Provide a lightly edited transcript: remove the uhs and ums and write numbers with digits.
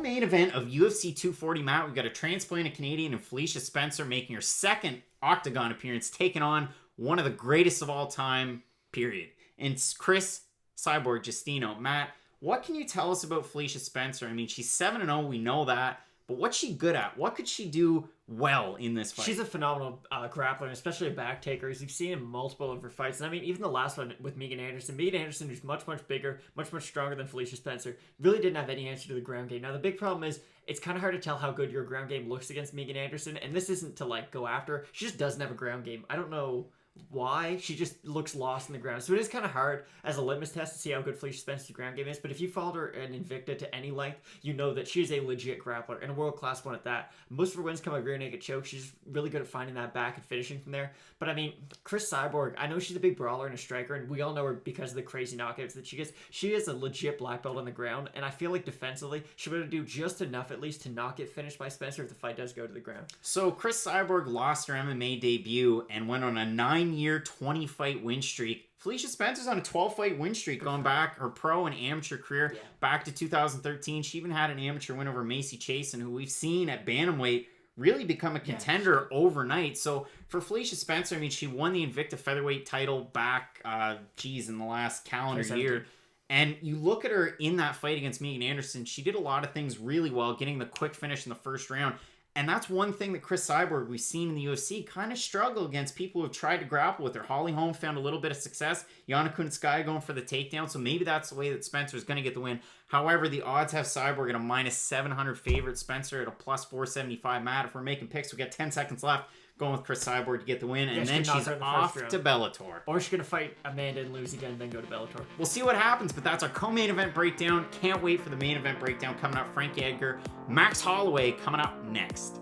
co-main event of UFC 240, Matt, we've got a transplanted Canadian and Felicia Spencer making her second Octagon appearance, taking on one of the greatest of all time, period. And it's Cris Cyborg Justino. Matt, what can you tell us about Felicia Spencer? I mean, she's 7-0, we know that. But what's she good at? What could she do well in this fight? She's a phenomenal grappler, especially a back taker, as you've seen in multiple of her fights. And I mean, even the last one with Megan Anderson. Megan Anderson, who's much, much bigger, much, much stronger than Felicia Spencer, really didn't have any answer to the ground game. Now, the big problem is it's kind of hard to tell how good your ground game looks against Megan Anderson. And this isn't to, like, go after her. She just doesn't have a ground game. I don't know why. She just looks lost in the ground. So it is kind of hard as a litmus test to see how good Felicia Spencer's ground game is. But if you followed her in Invicta to any length, you know that she's a legit grappler and a world-class one at that. Most of her wins come by rear naked choke. She's really good at finding that back and finishing from there. But I mean, Cris Cyborg, I know she's a big brawler and a striker, and we all know her because of the crazy knockouts that she gets. She is a legit black belt on the ground, and I feel like defensively, she'll be able to do just enough at least to not get finished by Spencer if the fight does go to the ground. So Cris Cyborg lost her MMA debut and went on a 9-year, 20-fight win streak. Felicia Spencer's on a 12-fight win streak going back her pro and amateur career back to 2013. She even had an amateur win over Macy Chasen, who we've seen at bantamweight really become a contender overnight. So for Felicia Spencer, I mean, she won the Invicta featherweight title back, in the last calendar year. And you look at her in that fight against Megan Anderson, she did a lot of things really well, getting the quick finish in the first round. And that's one thing that Cris Cyborg, we've seen in the UFC, kind of struggle against people who have tried to grapple with her. Holly Holm found a little bit of success. Yana Kunitskaya going for the takedown. So maybe that's the way that Spencer is going to get the win. However, the odds have Cyborg at a minus 700 favorite, Spencer at a plus 475. Matt, if we're making picks, we got 10 seconds left. Going with Cris Cyborg to get the win. And then she's off to Bellator. Or she's going to fight Amanda and lose again, then go to Bellator. We'll see what happens, but that's our co-main event breakdown. Can't wait for the main event breakdown coming up. Frankie Edgar, Max Holloway coming up next.